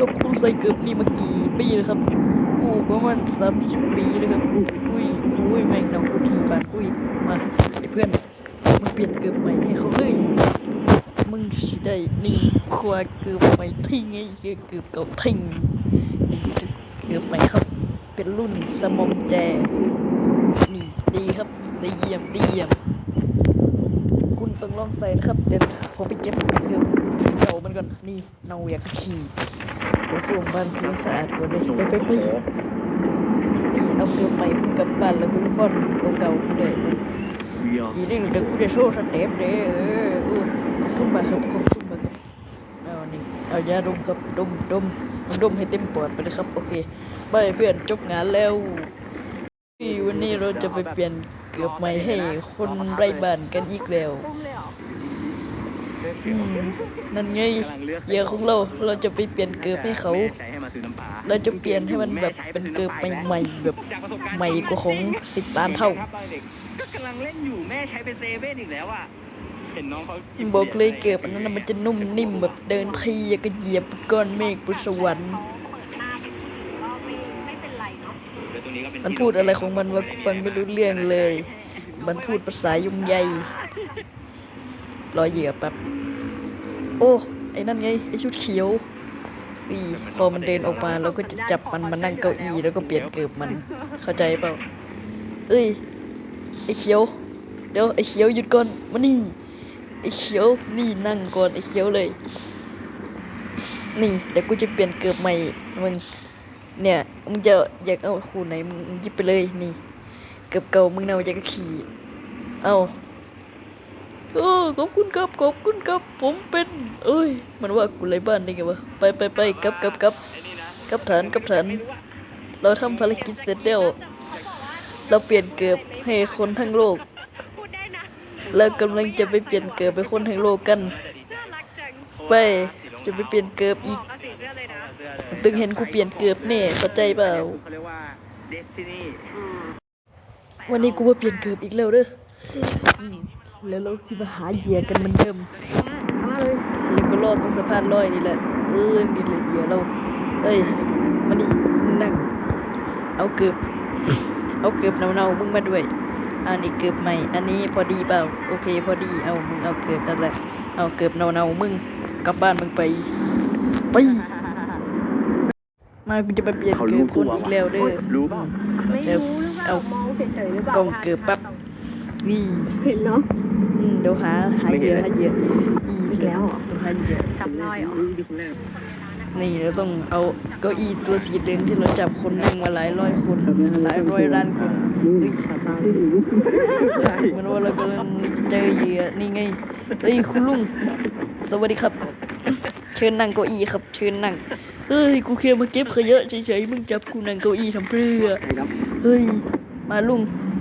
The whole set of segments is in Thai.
ก็คุณใส่เกือบนี่มากี่ปีเลยครับโอ้ประมาณ30 ปีเลยครับอุ้ยแม่งน้องกูขี่บานมาไอ้เพื่อนมึงเปลี่ยนเกือบใหม่ให้เขาเลยมึงสิได้นี่คว้าเกือบใหม่ทิ้งไงเกือบเก่าทิ้งนี่เกือบใหม่ครับเป็นรุ่นสมองแจนี่ดีครับดีเยี่ยมคุณต้องลองใส่นะครับเดี๋ยวผมไปเก็บเกือบเก่ามันก่อนนี่น้องอยากขี่ไปส่งบ้านคุณสะอาดกว่าเลยไปนี่เอาเกือบใหม่คุณกลับบ้านแล้วคุณฟ้อนตัวเก่าคุณเลยอีนี่เดี๋ยวกูจะโชว์สเต็ปเลยขอบคุณมากครับเอานี่เอายาดมครับดมให้เต็มปอดไปเลยครับโอเคบายเพื่อนจบงานแล้ววันนี้เราจะไปเปลี่ยนเกือบใหม่ให้คนไร้บ้านกันอีกแล้วนั่นไงเหยื่อของเราจะไปเปลี่ยนเกือบให้เขาเราจะเปลี่ยนให้มันแบบเป็นเกือบใหม่ๆแบบใหม่กว่าของ10 ล้านเท่าก็กำลังเล่นอยู่แม่ใช้เป็นเซเว่นอีกแล้วอ่ะเห็นน้องเขาบอกเลยเกือบอันนั้นมันจะนุ่มนิ่มแบบเดินทีก็เหยียบก้อนเมฆบนสวรรค์มันพูดอะไรของมันว่าฟังไม่รู้เรื่องเลยมันพูดภาษายุ่งใหญ่รอเหยื่อแป๊บโอ้ไอ้นั่นไงไอ้ชุดเขียวพอมันเดินออกมาเราก็จะจับมันมานั่งเก้าอี้แล้วก็เปลี่ยนเกือบมันเข้าใจเปล่าไอ้เขียวเดี๋ยวไอ้เขียวหยุดก่อนมานี่ไอ้เขียวนี่นั่งก่อนไอ้เขียวเลยนี่เดี๋ยวกูจะเปลี่ยนเกือบใหม่มึงเนี่ยมึงจะอยากเอาคู่ไหนมึงหยิบไปเลยนี่เกือบเก่ามึงเนาอยากจะขี่เอาขอบคุณครับผมเป็นมันว่ากูไรบ้านได้ไงวะไปกับฐานเราทำภารกิจเสร็จแล้วเราเปลี่ยนเกือบให้คนทั้งโลกแล้วกำลังจะไปเปลี่ยนเกือบให้คนทั้งโลกกันไปจะไปเปลี่ยนเกือบอีกตึงเห็นกูเปลี่ยนเกือบแน่เข้าใจเปล่าวันนี้กูมาเปลี่ยนเกือบอีกแล้วเด้อแล้วเราสิมาหาเหยื่อกันเหมือนเดิมแล้วก็รอดตรงสะพานลอยนี่แหละนี่เลยเหยื่อเรามานี่มึงนั่งเอาเกือบเนามึงมาด้วยอันนี้เกือบใหม่อันนี้พอดีเปล่าโอเคพอดีมึงเอาเกือบนั่นแหละเอาเกือบเนามึงกลับบ้านมึงไปมากูจะไปเปลี่ยนเกือบคนอีกแล้วเด้อเดี๋ยวเอากล่องเกือบปั๊บนี่เห็นเนาะเดี๋ยวหาเหยื่ออีกแล้วต้องหาเหยื่อซับน้อยนี่เราต้องเอาเก้าอี้ตัวสีเหลืองที่เราจับคนนั่งมาหลายร้อยคนหลายร้อยล้านคนมันว่าเรากำลังเจอเหยื่อนี่ไงคุณลุงสวัสดีครับเชิญนั่งเก้าอี้ครับเชิญนั่งกูแค่มาเก็บขยะเฉยๆมึงจับกูนั่งเก้าอี้ทำเพื่อมาลุง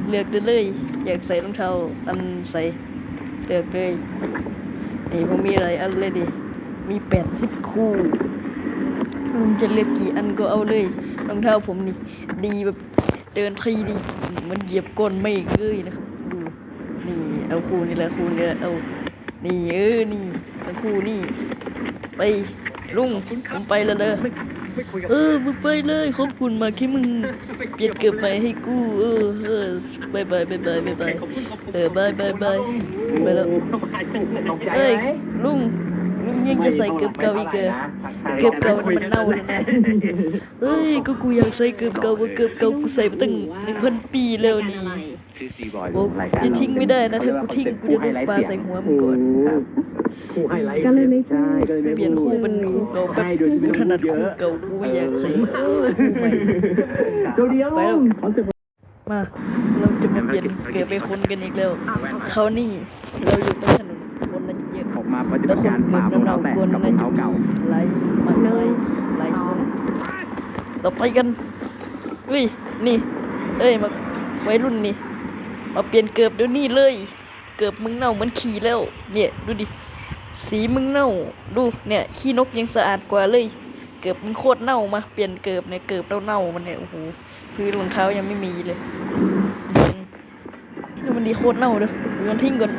เลือกได้เลยอยากใส่รองเท้าอันใส่เลือกเลยนี่ผมมีอะไรอันเลยดิมี80 คู่ลุงจะเลือกกี่อันก็เอาเลยรองเท้าผมนี่ดีแบบเดินทีนี่มันเหยียบก้นไม่เลยนะครับดูนี่เอาคู่นี่แหละเอานี่นี่เอาคู่นี่ไปลุงผมไปแล้วเด้อมึงไปเลยขอบคุณมากที่มึงเปลี่ยนเกือบไปให้กูบายบายบายไปแล้วลุงยังจะใส่เกือบเก่าอีกเกือบเก่ามันเน่าเลยนะก็กูอยากใส่เกือบเก่ากูใส่มาตั้ง1,000 ปีแล้วนี่จะทิ้งไม่ได้นะถ้ากูทิ้งกูจะโดนปลาใส่หัวมึงก่อนก็เลยไม่ใช่เปลี่ยนคู่เป็นคู่เก่าแบบกูถนัดคู่เก่ากูไม่อยากใส่คู่ใหม่ไปแล้วมาเราจะมาเปลี่ยนเกิดไปคนกันอีกแล้วเขานี่เราอยู่ตรงถนนคนนั้นเยอะออกมาปฏิบัติการป่าบนเราแตกกับรองเท้าเก่าหลายคนเราไปกันนี่มาวัยรุ่นนี่มาเปลี่ยนเกือบเดี๋ยวนี้เลยเกือบมึงเน่ามันขี่แล้วเนี่ยดูดิสีมึงเน่าดูเนี่ยขี้นกยังสะอาดกว่าเลยเกือบมึงโคตรเน่ามาเปลี่ยนเกือบเนี่ยเกือบเน่ามันเนี่ยโอ้โหคือรองเท้ายังไม่มีเลยดูมันดีโคตรเน่าเลยมันทิ้งก่อน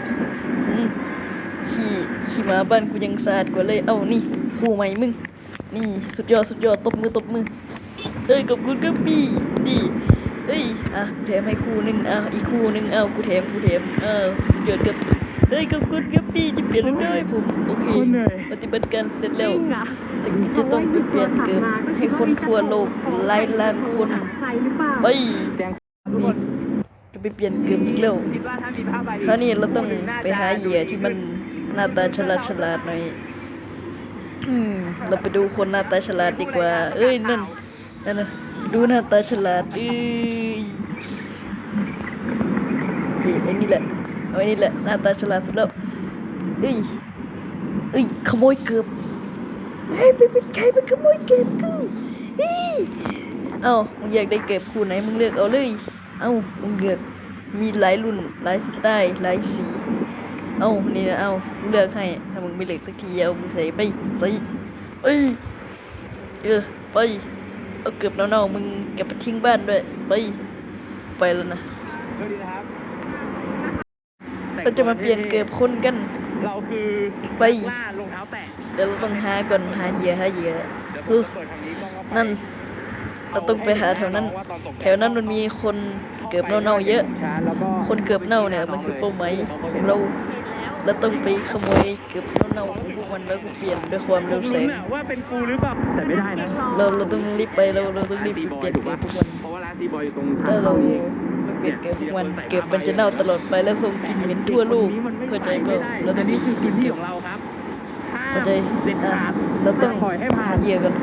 ขี่มาบ้านกูยังสะอาดกว่าเลยนี่คู่ใหม่มึง นี่สุดยอดสุดยอดตบมือตบมือเอ้ยขอบคุณครับพี่นี่เอ้ยอ่ะกูแถมให้คู่หนึ่งอ่ะอีกคู่หนึ่งเอากูแถมสุดยอดครับเอ้ยขอบคุณครับพี่จะเปลี่ยนเรื่องได้ผมโอเคปฏิบัติการเสร็จแล้วแต่กูจะต้องไปเปลี่ยนเกิดให้คนทั่วโลกหลายล้านคน ใครหรือเปล่า ไปนี่จะไปเปลี่ยนเกิดอีกแล้ว คิดว่าถ้ามีผ้าใบ คราวนี้เราต้องไปหาเหยื่อที่มันหน้าตาฉลาดหน่อยเราไปดูคนหน้าตาฉลาดดีกว่า เอ้ยนั่นนะดูหน้าตาฉลาดไอ้นี่แหละเอาไอ้นี่แหละหน้าตาฉลาดสุดแล้วเอ้ยขโมยเกือบเฮ้ยเป็นใครเป็นขโมยเก็บกูเอ้ามึงอยากได้เก็บคู่ไหนมึงเลือกเอาเลยเอ้ามึงเลือกมีหลายรุ่นหลายสไตล์หลายสีเอ้านี่นะเอ้ามึงเลือกให้ถ้ามึงไม่เลือกสักทีเอามึงใส่ไปไปไปเอาเก็บเน่าๆมึงเก็บไปทิ้งบ้านด้วยไปแล้วนะ สวัสดีนะครับ เราจะมาเปลี่ยนเก็บคนกัน เราคือ ไป ล่ารองเท้าแตะ เดี๋ยวเราต้องหาก่อนหาเหยื่อ เดี๋ยวผม เฮ้ย จะเปิดทางนี้กล้องเข้าไป นั่น เราต้องไปหาแถวนั้น แถวนั้นมันมีคนเก็บเน่าๆเยอะ ชาร์จแล้วก็ คนเก็บเน่าเนี่ยมันคือเป้าหมายของเราต้องไปขโมยเก็บเน่าๆของพวกมันแล้วก็เปลี่ยนด้วยความเร็วแส ลุ้น ง น่ะว่าเป็นกูหรือเปล่าแต่ไม่ได้นะ เราต้องรีบไปเราต้องรีบไปเปลี่ยนเก็บพวกมัน เพราะว่าร้านซีบอยอยู่ตรง ถ้าเรา เอง ไม่เปลี่ยนเก็บพวกมันเก็บมันจะเน่าตลอดไปแล้วส่งกลิ่นเหม็นทั่วโลกเข้าใจเปล่าเราต้องรีบ คือ เปลี่ยน ที่ เก็บ ของเราครับห้าม เข้าใจ เด็ดขาด เราต้อง ปล่อยให้ผ่า หาน เหยื่อกัน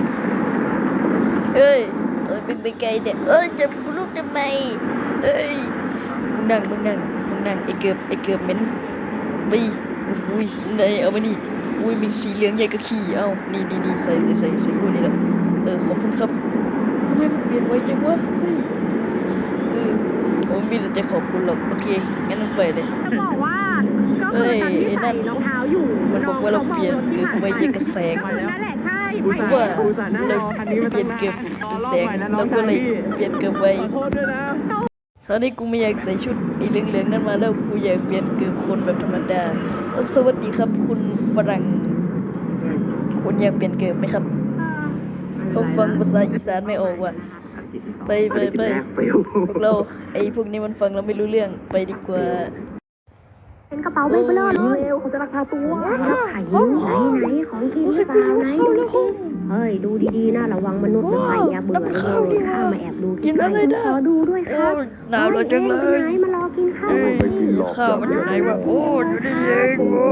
เอ้ยเป็นไกลแต่จับกูลูกทำไมมึงนั่งไอ้เกือบเหม็นไปอุ้ยไหนเอามานี่อุ้ยมีสีเหลืองใหญ่กับขี้เอ้านี่ใส่คู่นี้แหละขอบคุณครับทำไมมันเปลี่ยนไวจังวะผมมีแต่จะขอบคุณหรอกโอเคงั้นต้องไปเลย จะบอกว่าก็คือตอนที่ใส่รองเท้าอยู่ มันบอกว่าเราเปลี่ยนเกือบไปยังกระแสง นั่นแหละใช่ เพราะว่าเราเปลี่ยนเกือบเป็นแสงแล้วก็เลยเปลี่ยนเกือบไว ขอโทษด้วยนะ ตอนนี้กูไม่อยากใส่ชุดไอ้เหลืองๆนั่นมาแล้วกูอยากเปลี่ยนเกือบคนแบบธรรมดาสวัสดีครับคุณฝรั่งคุณอยากเปลี่ยนเกือบไหมครับเขาฟังภาษาอีสานไม่ออกว่ะไปพวกเราไอ้พวกนี้มันฟังเราไม่รู้เรื่องไปดีกว่า เป็นกระเป๋าใบเบลอเลยเขาจะรักพาตัวรับไข่ไหนของกินหรือเปล่าไหนดูสิเฮ้ยดูดีๆนะระวังมนุษย์มันไปอย่าเบื่อเลยข้ามาแอบดูกินอะไรนะขอดูด้วยครับ หนาวเลยจังเลย ไหนมารอกินข้าวกันดิ ข้าวมันอยู่ไหนวะโอ้อยู่นี่เองโอ้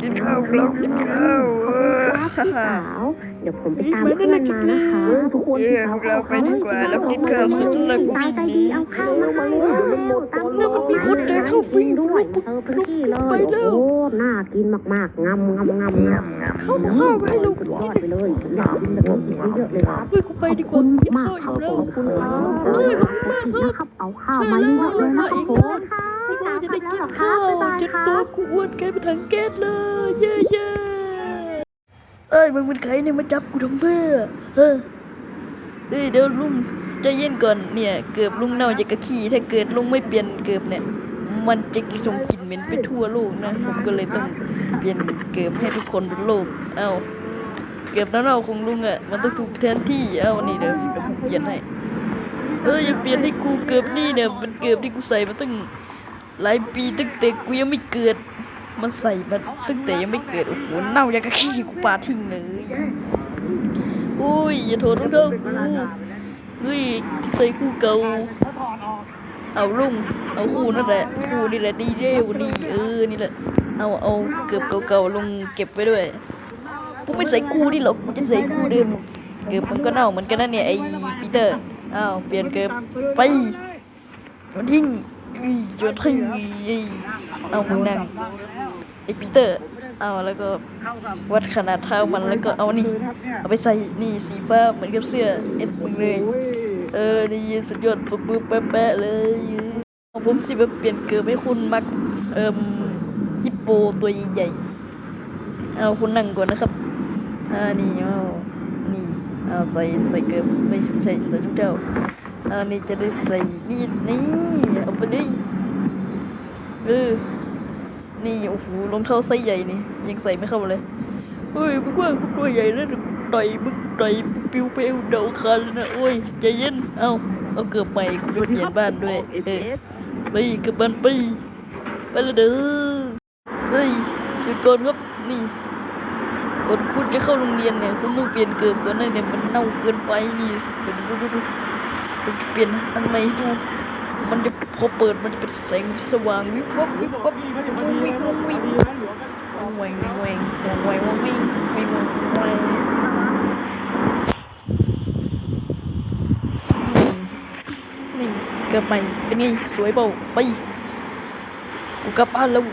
กินข้าวครับกินข้าว ครับพี่สาวเดี๋ยวผมไปตามเพื่อนมานะคะทุกคนพี่สาว เราไปดีกว่าเรากินข้าวเสร็จแล้ว ตาใจดีเอาข้าวมาให้ตาม แล้วมันมีคนใจเข้าฟรี ด้วยเออพื้นที่เลยโอ้น่ากินมากๆงำเข้าข้าวให้เรา สุดยอดไปเลยผมอยากกินแบบนี้เยอะๆเลยครับ เฮ้ยกูไปดีกว่ากิน มาก ข้าวอ ครั ยู่ บ แล้ว ขอบคุณครับเลยนะครับเอาข้าวมาเยอะๆเลยนะครับผม จะได้กินข้าวจะตัวกูอ้วนกลายเป็นถังแก๊สเลยเย่เอ้ยมึงเป็นใครเนี่ยมาจับกูทำเพื่อเดี๋ยวลุงใจเย็นก่อนเนี่ยเกือบลุงเน่าจะกระขี้ถ้าเกิดลุงไม่เปลี่ยนเกือบเนี่ยมันจะส่งกลิ่นเหม็นไปทั่วโลกนะผมก็เลยต้องเปลี่ยนเกือบให้ทุกคนบนโลกเอ้าเกือบเน่าๆของลุงอ่ะมันต้องถูกแทนที่เอ้านี่เดี๋ยวผมเปลี่ยนให้อย่าเปลี่ยนให้กูเกือบนี่เนี่ยมันเกือบที่กูใส่มาตั้งหลายปีตั้งแต่กูยังไม่เกิดมันใส่มาตั้งแต่ยังไม่เกิดโอ้โหเน่าอย่างกะขี้กูปาทิ้งเลยโอ้ยอย่าโทษทั้งเท่ากูเฮ้ยใส่คู่เก่าเอาลุงเอาคู่นั่นแหละคู่นี่แหละดีเร็วดีนี่แหละเอาเกือบเก่าๆลุงเก็บไว้ด้วยกูไม่ใส่คู่นี่หรอกกูจะใส่คู่เดิมเกือบมันก็เน่าเหมือนกันนะเนี่ยไอ้ปีเตอร์เปลี่ยนเกือบไปโยนทิ้งโยนทิ้งเอามึงนั่งไอ้ปีเตอร์แล้วก็วัดขนาดเท้ามันแล้วก็เอานี่เอาไปใส่นี่สีฟ้าเหมือนกับเสื้อเอ็ดมึงเลยนี่สุดยอดปุ๊บแปะเลยผมสิแบบเปลี่ยนเกิดให้คุณมักฮิปโปตัวใหญ่ๆคุณนั่งก่อนนะครับนี่นี่ใส่เกิดไม่ใช่ใส่ทุกเจ้านี่จะได้ใส่นี่เอาไปดินี่โอ้โหรองเท้าไซส์ใหญ่นี่ยังใส่ไม่เข้าเลยเฮ้ยพวกตัวใหญ่แล้ว ต่อยปิวไปเอาเดาคันนะโอ้ยใจเย็นเอาเกือบใหม่กูจะเปลี่ยนบ้านด้วยไปกลับบ้านไปแล้วเด้อเฮ้ยช่วยก่อนครับนี่ก่อนคุณจะเข้าโรงเรียนเนี่ยคุณต้องเปลี่ยนเกือบก่อนนะเนี่ยมันเน่าเกินไปนี่เดี๋ยวดูผมจะเปลี่ยนอันใหม่ให้ดูมันจะพอเปิดมันจะเป็นแสงสว่างวิบวับวิบวับวิ่งวงวิ่งวงแหวงวงแหวงวงแหวงวงวิ่งวิ่งวงแหวงนี่กลับใหม่เป็นไงสวยเปล่าไปกูกลับบ้านแล้ว